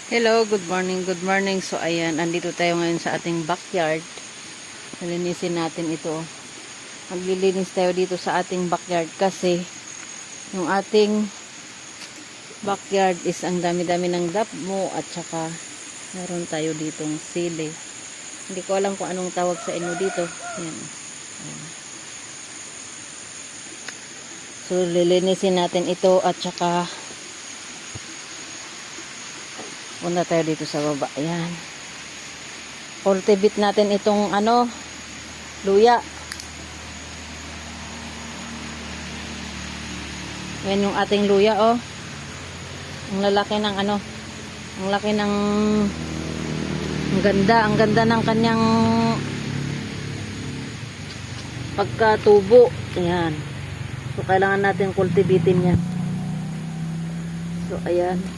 Hello, good morning, good morning. So ayan, andito tayo ngayon sa ating backyard. Nalinisin natin ito. Maglilinis tayo dito sa ating backyard kasi yung ating backyard is ang dami-dami ng damo at saka meron tayo ditong sili. Hindi ko alam kung anong tawag sa inyo dito. Ayan. Ayan. So lilinisin natin ito at saka punta tayo dito sa baba. Ayan. Cultivate natin itong luya. Ayan yung ating luya, oh. Ang lalaki ng ang laki ng ang ganda ng kanyang pagkatubo. Ayan. So kailangan natin cultivatein yan. So ayan.